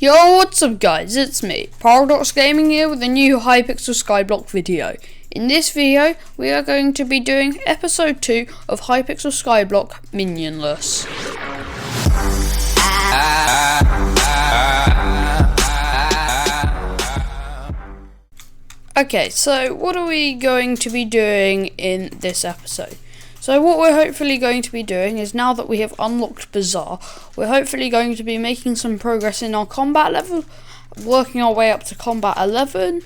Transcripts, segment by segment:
Yo, what's up guys, it's me, Paradox Gaming here with a new Hypixel Skyblock video. In this video, we are going to be doing episode 2 of Hypixel Skyblock minionless. Okay, so what are we going to be doing in this episode? So what we're hopefully going to be doing is, now that we have unlocked Bazaar, we're hopefully going to be making some progress in our combat level, working our way up to combat 11,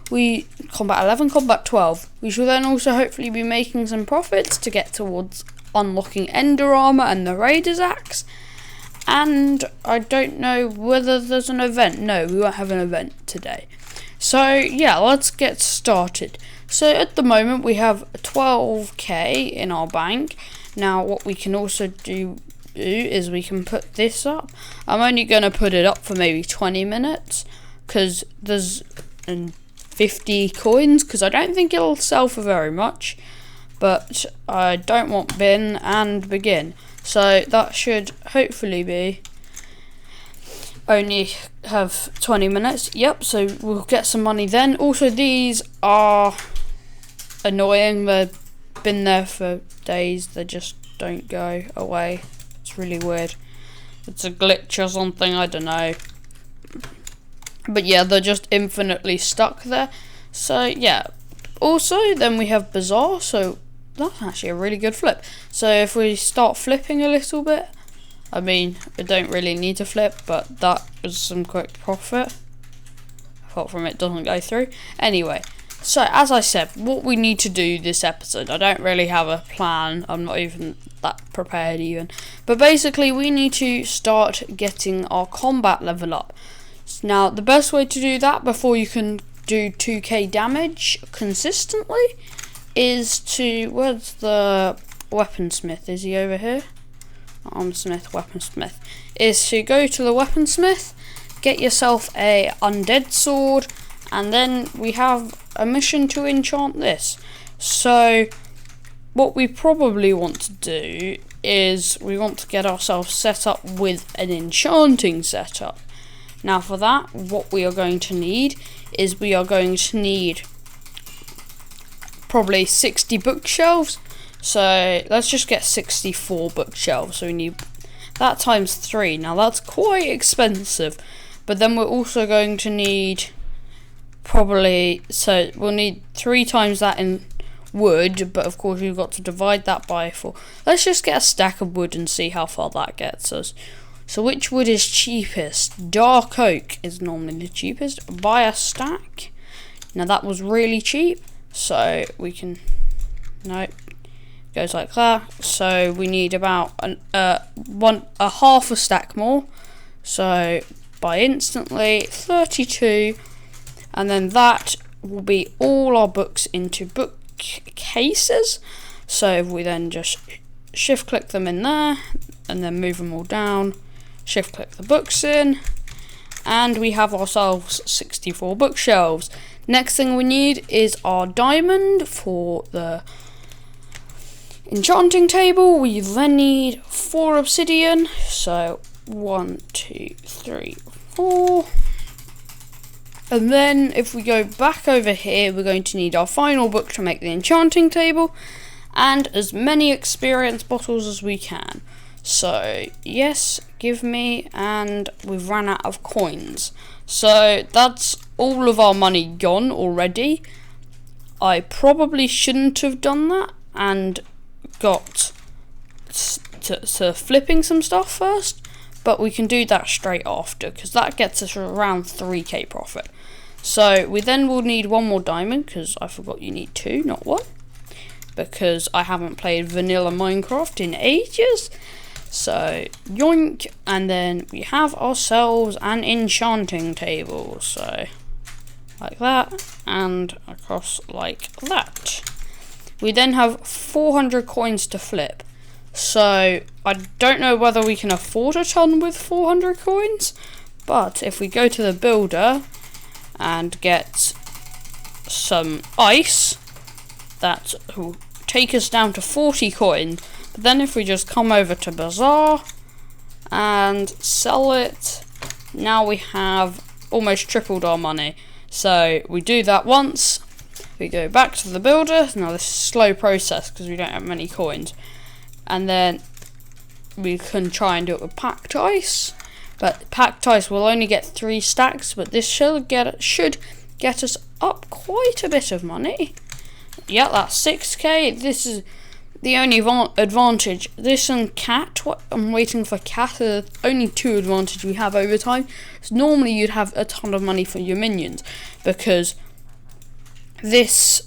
combat 12. We shall then also hopefully be making some profits to get towards unlocking Ender Armour and the Raider's Axe. And I don't know whether there's an event. No, we won't have an event today. So yeah, let's get started. So at the moment we have 12k in our bank. Now what we can also do is we can put this up. I'm only going to put it up for maybe 20 minutes because there's 50 coins, because I don't think it'll sell for very much. But I don't want bin and begin. So that should hopefully be only have 20 minutes. Yep, so we'll get some money then. Also, these are annoying. They've been there for days. They just don't go away. It's really weird. It's a glitch or something, I don't know. But yeah, they're just infinitely stuck there. So yeah. Also, then we have Bazaar. So that's actually a really good flip. So if we start flipping a little bit, I mean, we don't really need to flip, but that was some quick profit. Apart from it doesn't go through. Anyway, so as I said, what we need to do this episode, I don't really have a plan. I'm not even that prepared even. But basically, we need to start getting our combat level up. Now, the best way to do that before you can do 2k damage consistently is to... Where's the weaponsmith? Is he over here? Armsmith, weaponsmith. Is to go to the weaponsmith, get yourself a undead sword, and then we have a mission to enchant this. So what we probably want to do is we want to get ourselves set up with an enchanting setup. Now for that, what we are going to need is we are going to need probably 60 bookshelves. So let's just get 64 bookshelves. So we need that times 3. Now that's quite expensive, but then we're also going to need probably, so we'll need 3 times that in wood, but of course we've got to divide that by 4. Let's just get a stack of wood and see how far that gets us. So which wood is cheapest? Dark oak is normally the cheapest. Buy a stack. Now that was really cheap, so we can, no, goes like that. So we need about a half a stack more. So buy instantly 32, and then that will be all our books into bookcases. So if we then just shift click them in there and then move them all down, shift click the books in, and we have ourselves 64 bookshelves. Next thing we need is our diamond for the enchanting table. We then need 4 obsidian. So 1, 2, 3, 4. And then if we go back over here, we're going to need our final book to make the enchanting table, and as many experience bottles as we can. So yes, give me, and we've run out of coins. So that's all of our money gone already. I probably shouldn't have done that and got to flipping some stuff first, but we can do that straight after, because that gets us around 3k profit. So we then will need 1 more diamond, because I forgot you need 2, not 1, because I haven't played vanilla Minecraft in ages. So yoink, and then we have ourselves an enchanting table, so like that and across like that. We then have 400 coins to flip. So I don't know whether we can afford a ton with 400 coins, but if we go to the builder and get some ice, that will take us down to 40 coins. But then if we just come over to Bazaar and sell it now we have almost tripled our money. So we do that once, we go back to the builder. Now this is a slow process because we don't have many coins, and then we can try and do it with packed ice, but packed ice will only get 3 stacks, but this should get us up quite a bit of money. Yeah, that's 6k. This is the only advantage. This and cat, I'm waiting for cat, are the only 2 advantage we have over time. So normally you'd have a ton of money for your minions, because this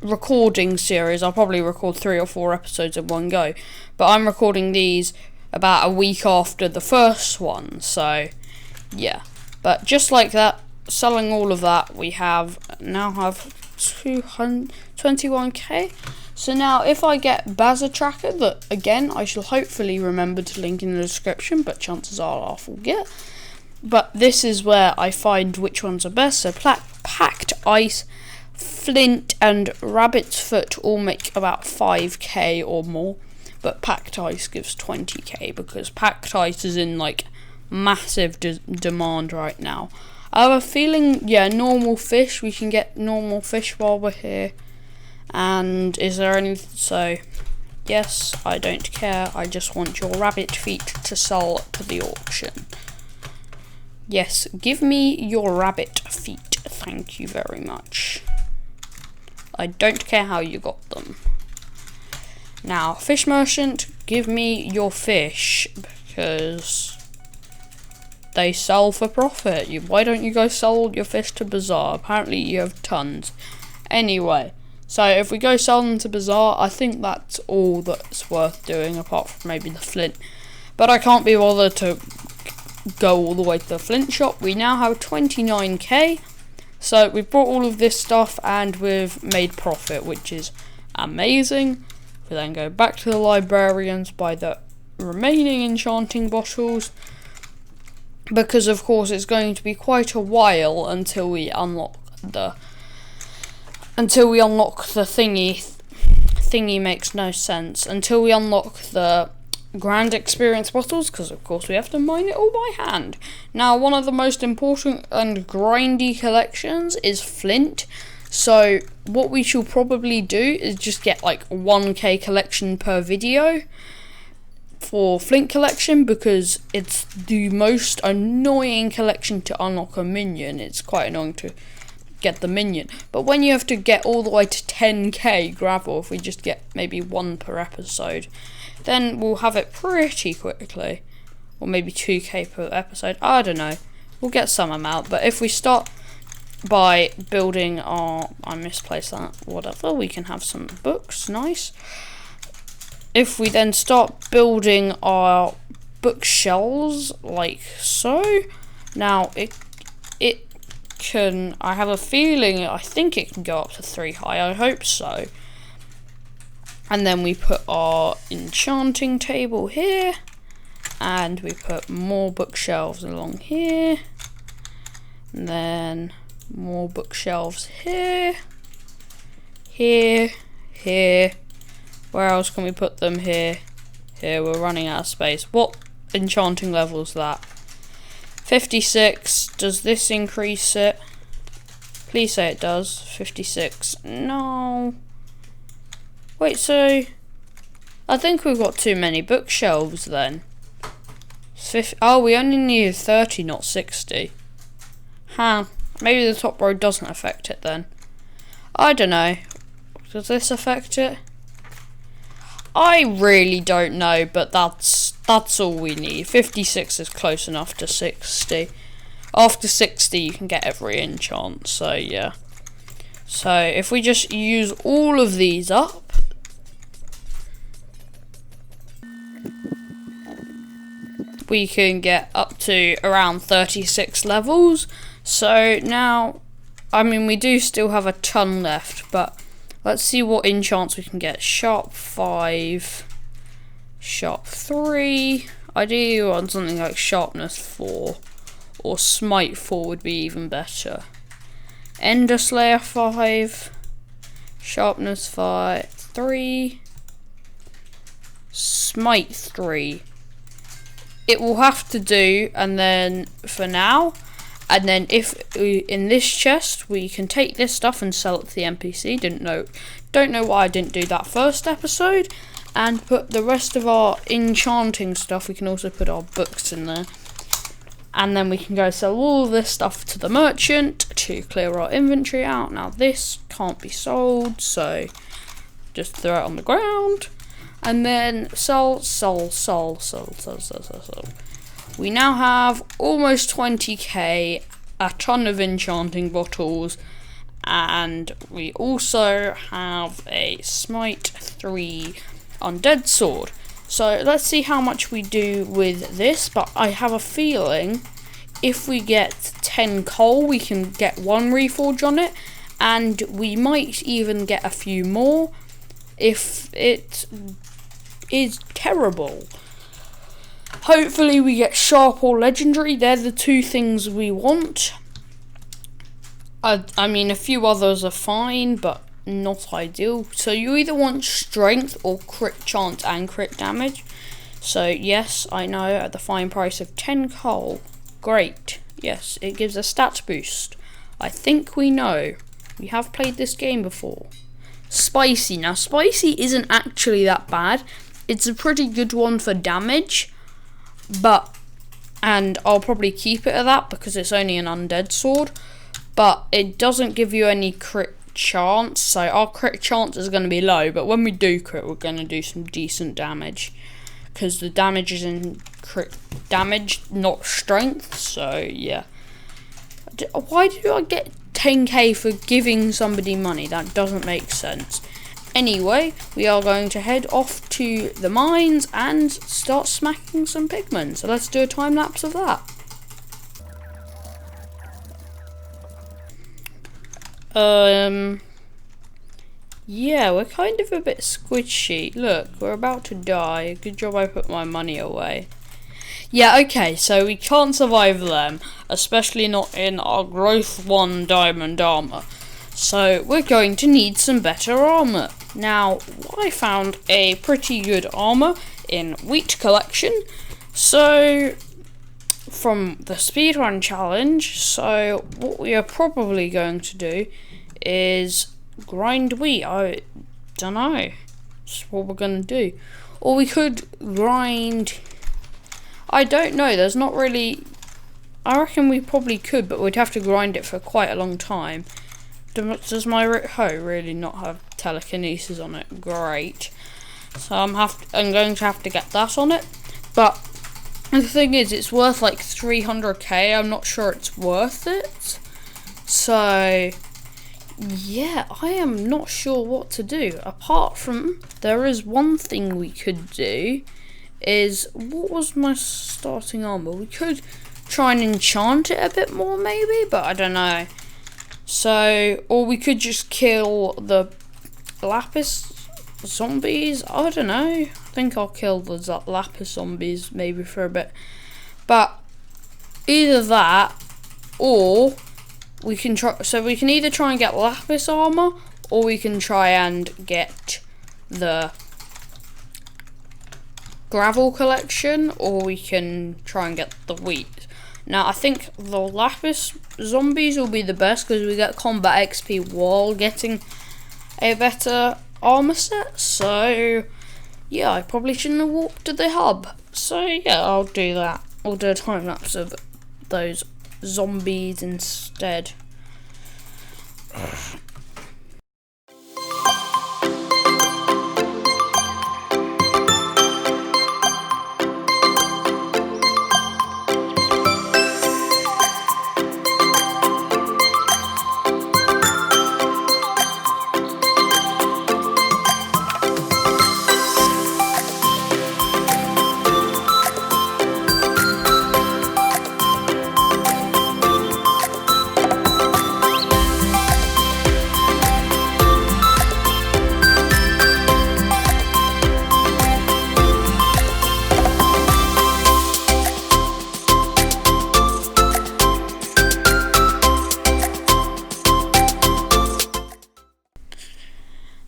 recording series, I'll probably record 3 or 4 episodes in one go, but I'm recording these about a week after the first one, so yeah. But just like that, selling all of that, we now have 221k. So now if I get Bazza Tracker, that again I shall hopefully remember to link in the description, but chances are I'll forget. But this is where I find which ones are best. So packed ice, flint and rabbit's foot all make about 5k or more, but packed ice gives 20k because packed ice is in like massive demand right now. I have a feeling, yeah, normal fish, we can get normal fish while we're here. And is there any, so yes, I don't care, I just want your rabbit feet to sell to the auction. Yes, give me your rabbit feet, thank you very much. I don't care how you got them. Now, fish merchant, give me your fish, because they sell for profit. Why don't you go sell your fish to Bazaar? Apparently you have tons. Anyway, so if we go sell them to Bazaar, I think that's all that's worth doing, apart from maybe the flint. But I can't be bothered to go all the way to the flint shop. We now have 29k. So we've bought all of this stuff and we've made profit, which is amazing. We then go back to the librarians, buy the remaining enchanting bottles, because of course it's going to be quite a while until we unlock the thingy makes no sense, until we unlock the grand experience bottles, because of course we have to mine it all by hand. Now, one of the most important and grindy collections is flint, so what we should probably do is just get like 1k collection per video for flint collection, because it's the most annoying collection to unlock a minion. It's quite annoying to get the minion, but when you have to get all the way to 10k gravel, if we just get maybe 1 per episode, then we'll have it pretty quickly. Or maybe 2k per episode, I don't know, we'll get some amount. But if we start by building our, I misplaced that, whatever, we can have some books, nice. If we then start building our bookshelves like so, now it can, I have a feeling, I think it can go up to 3 high, I hope so. And then we put our enchanting table here, and we put more bookshelves along here, and then more bookshelves here, here, here. Where else can we put them? Here, here. We're running out of space. What enchanting level is that? 56. Does this increase it? Please say it does. 56. No. Wait, so I think we've got too many bookshelves then. Oh, we only need 30, not 60. Huh. Maybe the top row doesn't affect it then. I don't know. Does this affect it? I really don't know, but that's all we need. 56 is close enough to 60. After 60 you can get every enchant, so yeah. So if we just use all of these up, we can get up to around 36 levels. So now, I mean, we do still have a ton left, but let's see what enchants we can get. Sharp 5, Sharp 3. Ideally on something like Sharpness 4, or Smite 4 would be even better. Ender Slayer 5, Sharpness 3, Smite 3. it will have to do, and then for now. And then if in this chest we can take this stuff and sell it to the NPC. Don't know why I didn't do that first episode. And put the rest of our enchanting stuff. We can also put our books in there. And then we can go sell all of this stuff to the merchant to clear our inventory out. Now this can't be sold, so just throw it on the ground. And then sell. We now have almost 20k, a ton of enchanting bottles, and we also have a Smite 3 undead sword. So let's see how much we do with this, but I have a feeling if we get 10 coal, we can get 1 reforge on it, and we might even get a few more if it is terrible. Hopefully we get sharp or legendary. They're the 2 things we want. I mean, a few others are fine, but not ideal. So you either want strength or crit chance and crit damage. So yes, I know, at the fine price of 10 coal. Great. Yes, it gives a stats boost. I think we know. We have played this game before. Spicy. Now, spicy isn't actually that bad. It's a pretty good one for damage. And I'll probably keep it at that because it's only an undead sword. But it doesn't give you any crit chance. So our crit chance is going to be low. But when we do crit, we're going to do some decent damage. Because the damage is in crit damage, not strength. So yeah. Why do I get 10k for giving somebody money? That doesn't make sense. Anyway, we are going to head off to the mines and start smacking some pigmen. So let's do a time lapse of that. Yeah, we're kind of a bit squishy. Look, we're about to die. Good job I put my money away. Yeah, okay, so we can't survive them, especially not in our growth 1 diamond armour. So we're going to need some better armour. Now, I found a pretty good armour in Wheat Collection. So, from the speedrun challenge, so what we are probably going to do is grind wheat. I don't know. That's what we're going to do. Or we could grind... I don't know. There's not really... I reckon we probably could, but we'd have to grind it for quite a long time. Does my hoe really not have telekinesis on it? Great. So I'm going to have to get that on it. But the thing is, it's worth like 300k. I'm not sure it's worth it. So yeah, I am not sure what to do. Apart from, there is one thing we could do. Is, what was my starting armor? We could try and enchant it a bit more maybe, but I don't know. So, or we could just kill the Lapis zombies. I don't know. I think I'll kill the Lapis zombies maybe for a bit. But either that, or we can try. So we can either try and get Lapis armor, or we can try and get the gravel collection, or we can try and get the wheat. Now I think the Lapis zombies will be the best because we get combat XP while getting a better armor set. So yeah, I probably shouldn't have walked to the hub. So yeah, I'll do that. I'll do a time lapse of those zombies instead.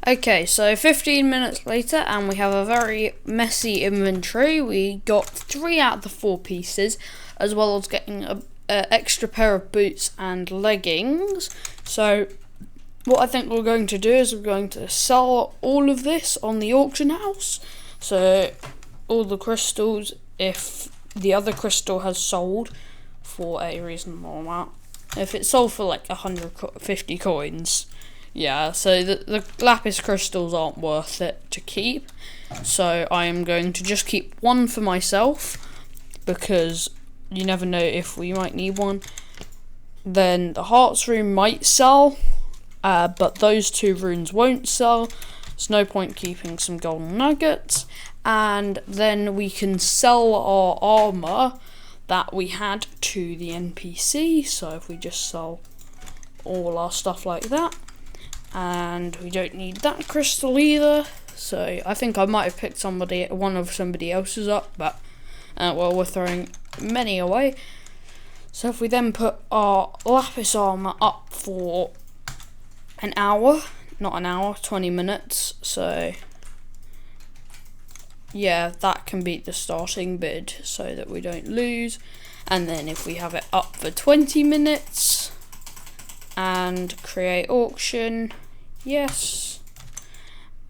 Okay, so 15 minutes later, and we have a very messy inventory. We got 3 out of the 4 pieces, as well as getting an extra pair of boots and leggings. So what I think we're going to do is we're going to sell all of this on the auction house. So all the crystals, if the other crystal has sold for a reasonable amount. If it sold for like 150 coins, yeah, so the Lapis crystals aren't worth it to keep. So I am going to just keep 1 for myself, because you never know if we might need one. Then the Hearts rune might sell, but those 2 runes won't sell. There's no point keeping some golden nuggets. And then we can sell our armour that we had to the NPC. So if we just sell all our stuff like that, and we don't need that crystal either. So I think I might have picked one of somebody else's up, but well, we're throwing many away. So if we then put our Lapis armour up for an hour, not an hour, 20 minutes, so yeah, that can beat the starting bid so that we don't lose. And then if we have it up for 20 minutes and create auction, yes,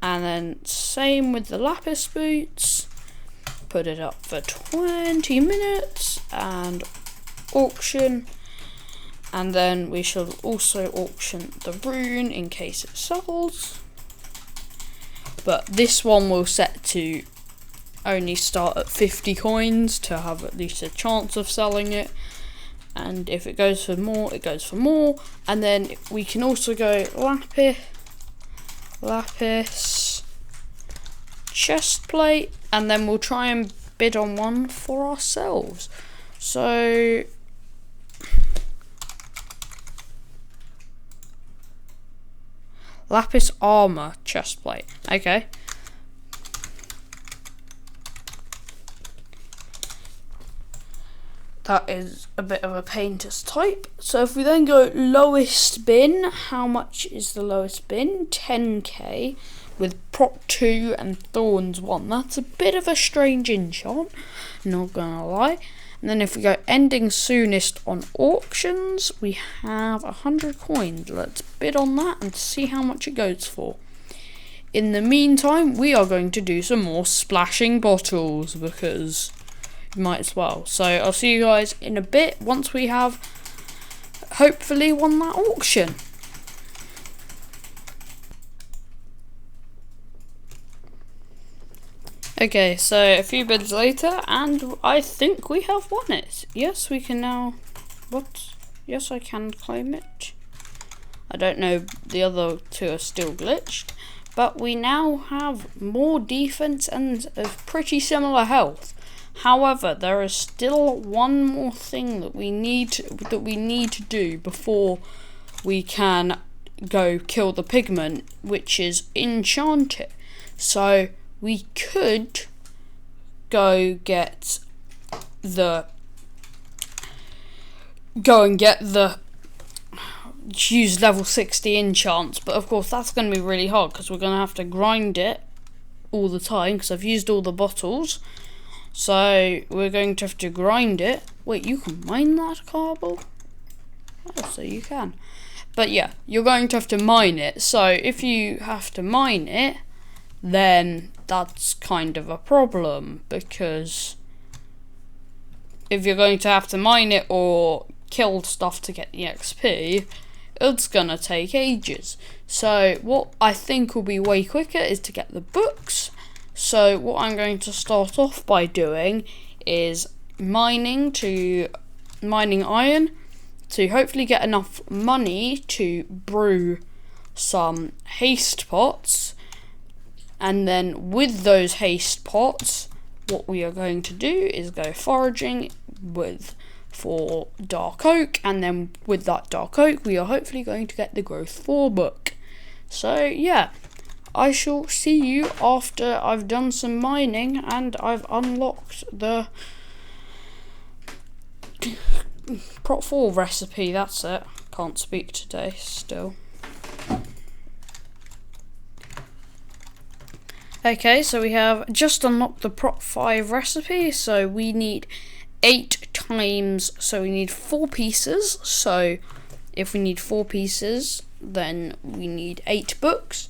and then same with the Lapis boots, put it up for 20 minutes and auction. And then we shall also auction the rune in case it sells. But this one will set to only start at 50 coins to have at least a chance of selling it. And if it goes for more, it goes for more. And then we can also go Lapis, chest plate, and then we'll try and bid on one for ourselves. So Lapis armour chest plate. Okay. That is a bit of a pain to type. So if we then go lowest bin, how much is the lowest bin? 10k with prop 2 and thorns 1. That's a bit of a strange enchant, not gonna lie. And then if we go ending soonest on auctions, we have 100 coins. Let's bid on that and see how much it goes for. In the meantime, we are going to do some more splashing bottles, because might as well. So I'll see you guys in a bit once we have hopefully won that auction. Okay, so a few bids later, and I think we have won it. Yes, we can now. What? Yes, I can claim it. I don't know, the other 2 are still glitched, but we now have more defense and a pretty similar health. However, there is still one more thing that we need to do before we can go kill the pigment, which is enchant it. So we could go and get the use level 60 enchants, but of course that's going to be really hard because we're going to have to grind it all the time because I've used all the bottles. So we're going to have to grind it. Wait, you can mine that cobble? Oh, so you can. But yeah, you're going to have to mine it. So if you have to mine it, then that's kind of a problem, because if you're going to have to mine it or kill stuff to get the XP, it's gonna take ages. So what I think will be way quicker is to get the books. So what I'm going to start off by doing is mining iron to hopefully get enough money to brew some haste pots. And then with those haste pots, what we are going to do is go foraging for dark oak, and then with that dark oak we are hopefully going to get the growth 4 book. So yeah, I shall see you after I've done some mining and I've unlocked the prop 4 recipe. That's it. Can't speak today still. Okay, so we have just unlocked the Prop 5 recipe, so we need 8 times, so we need 4 pieces, so if we need 4 pieces, then we need 8 books.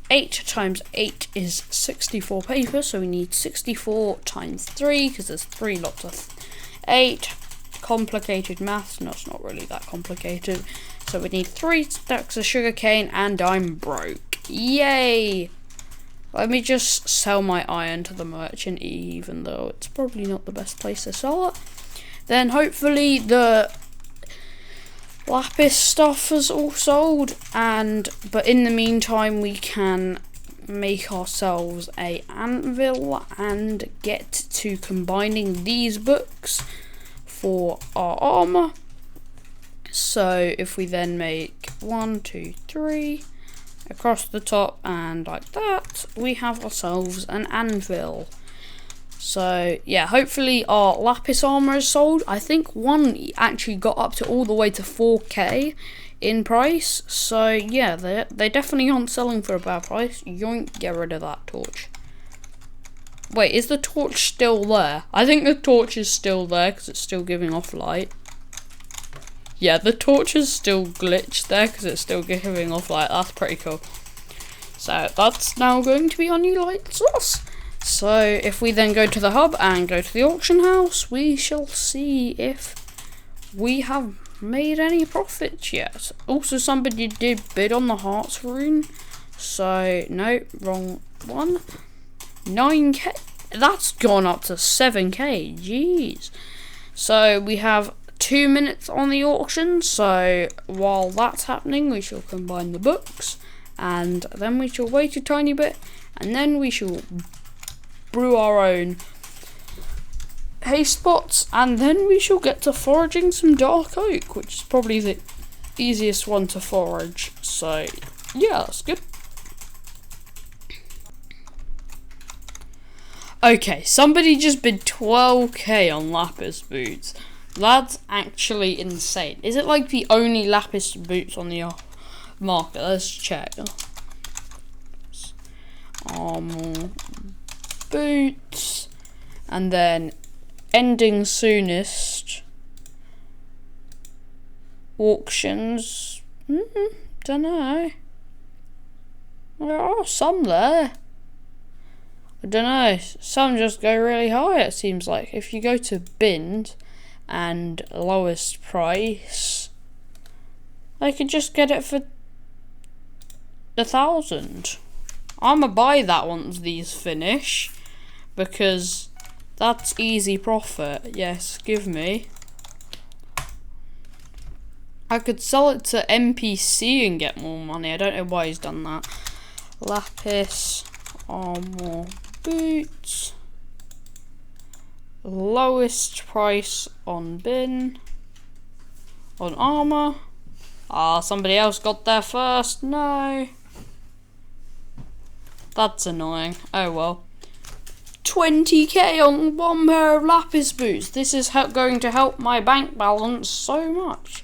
8 times 8 is 64 paper, so we need 64 times 3, because there's 3 lots of 8. Complicated maths, no, it's not really that complicated. So we need 3 stacks of sugarcane, and I'm broke. Yay! Let me just sell my iron to the merchant, even though it's probably not the best place to sell it. Then hopefully the Lapis stuff is all sold, but in the meantime we can make ourselves a anvil and get to combining these books for our armour. So if we then make 1, 2, 3 across the top and like that, we have ourselves an anvil. So yeah, hopefully our Lapis armour is sold. I think one actually got up to all the way to 4k in price. So yeah, they definitely aren't selling for a bad price. Yoink, get rid of that torch. Wait, is the torch still there? I think the torch is still there because it's still giving off light. Yeah, the torch is still glitched there because it's still giving off light. That's pretty cool. So that's now going to be our new light source. So if we then go to the hub and go to the auction house, we shall see if we have made any profits yet. Also, somebody did bid on the hearts rune. So, no, wrong one. 9k. That's gone up to 7k. Jeez. So we have 2 minutes on the auction, so while that's happening we shall combine the books, and then we shall wait a tiny bit, and then we shall brew our own haste pots, and then we shall get to foraging some dark oak, which is probably the easiest one to forage. So yeah, that's good. Okay, somebody just bid 12k on Lapis boots. That's actually insane. Is it like the only Lapis boots on the market? Let's check. Armour boots, and then ending soonest auctions. Don't know. There are some there. I don't know. Some just go really high. It seems like if you go to bind and lowest price, I could just get it for 1,000. I'ma buy that once these finish, because that's easy profit. Yes, give me. I could sell it to NPC and get more money. I don't know why he's done that. Lapis armour boots. Lowest price on bin. On armour. Somebody else got there first. No. That's annoying. Oh well. 20k on one pair of Lapis boots. This is going to help my bank balance so much.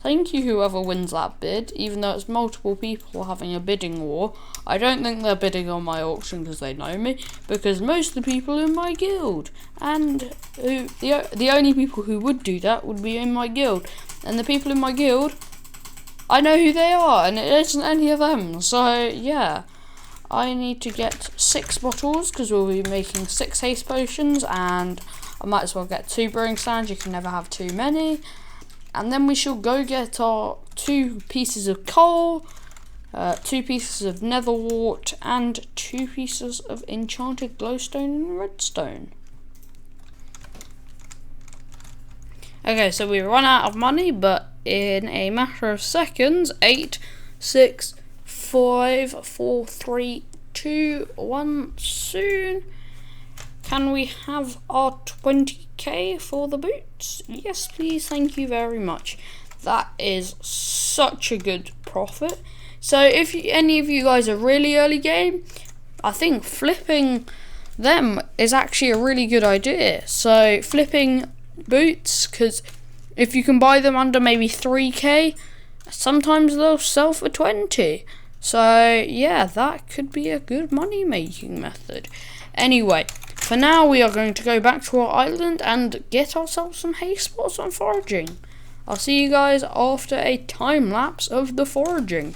Thank you whoever wins that bid, even though it's multiple people having a bidding war. I don't think they're bidding on my auction because they know me, because most of the people in my guild, and the only people who would do that would be in my guild, and the people in my guild, I know who they are, and it isn't any of them. So yeah, I need to get 6 bottles because we'll be making 6 haste potions, and I might as well get 2 brewing stands. You can never have too many. And then we shall go get our 2 pieces of coal, 2 pieces of nether wart, and 2 pieces of enchanted glowstone and redstone. Okay, so we run out of money, but in a matter of seconds, 8, 6, 5, 4, 3, 2, 1, soon. Can we have our 20k for the boots? Yes, please. Thank you very much. That is such a good profit. So if any of you guys are really early game, I think flipping them is actually a really good idea. So flipping boots, because if you can buy them under maybe 3k, sometimes they'll sell for 20. So yeah, that could be a good money making method. Anyway, for now we are going to go back to our island and get ourselves some hay spots and foraging. I'll see you guys after a time lapse of the foraging.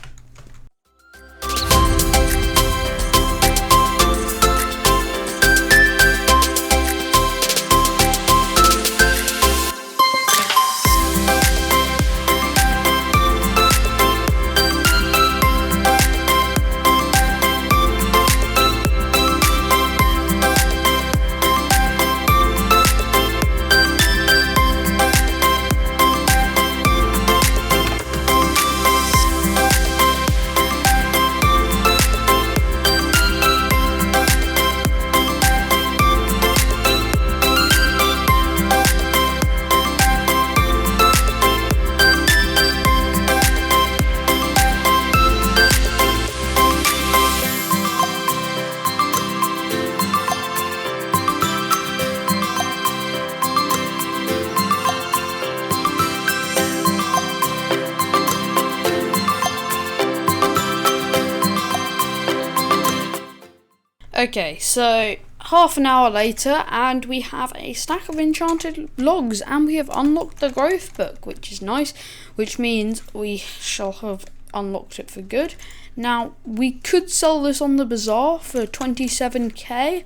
Okay, so half an hour later and we have a stack of enchanted logs and we have unlocked the growth book, which is nice, which means we shall have unlocked it for good. Now, we could sell this on the bazaar for 27k,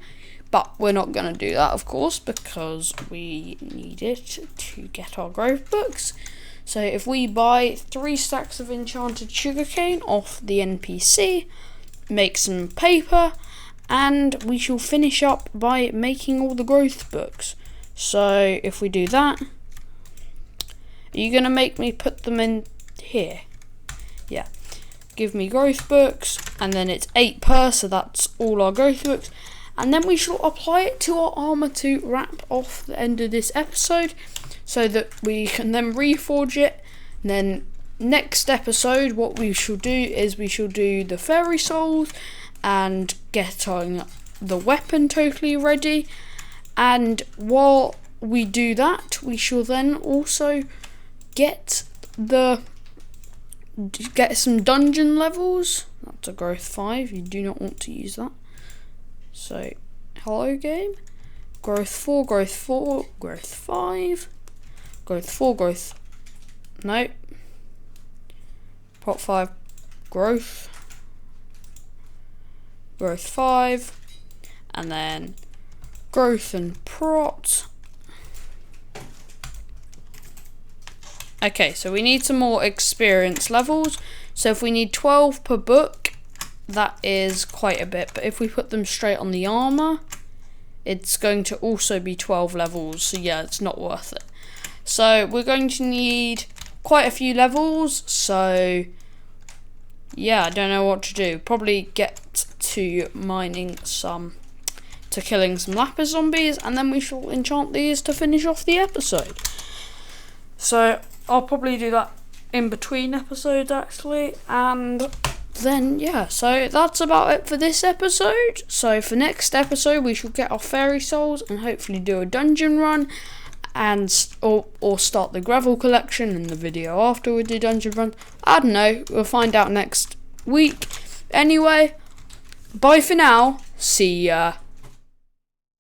but we're not going to do that, of course, because we need it to get our growth books. So if we buy 3 stacks of enchanted sugarcane off the NPC, make some paper, and we shall finish up by making all the growth books. So if we do that, are you going to make me put them in here? Yeah. Give me growth books, and then it's 8 per, so that's all our growth books. And then we shall apply it to our armour to wrap off the end of this episode, so that we can then reforge it. And then next episode, what we shall do is we shall do the fairy souls, and getting the weapon totally ready. And while we do that, we shall then also get some dungeon levels. That's a growth 5. You do not want to use that. So, hello game. Growth 4, growth 4, growth 5, growth 4, growth. No. Pot 5, growth. Growth 5, and then growth and prot. Okay, so we need some more experience levels. So if we need 12 per book, that is quite a bit. But if we put them straight on the armour, it's going to also be 12 levels. So yeah, it's not worth it. So we're going to need quite a few levels. So yeah, I don't know what to do. Probably get to killing some Lapis zombies, and then we shall enchant these to finish off the episode. So I'll probably do that in between episodes actually, and then yeah, so that's about it for this episode. So for next episode we shall get our fairy souls and hopefully do a dungeon run, and or start the gravel collection in the video after we do dungeon run. I don't know, we'll find out next week. Anyway, bye for now, see ya.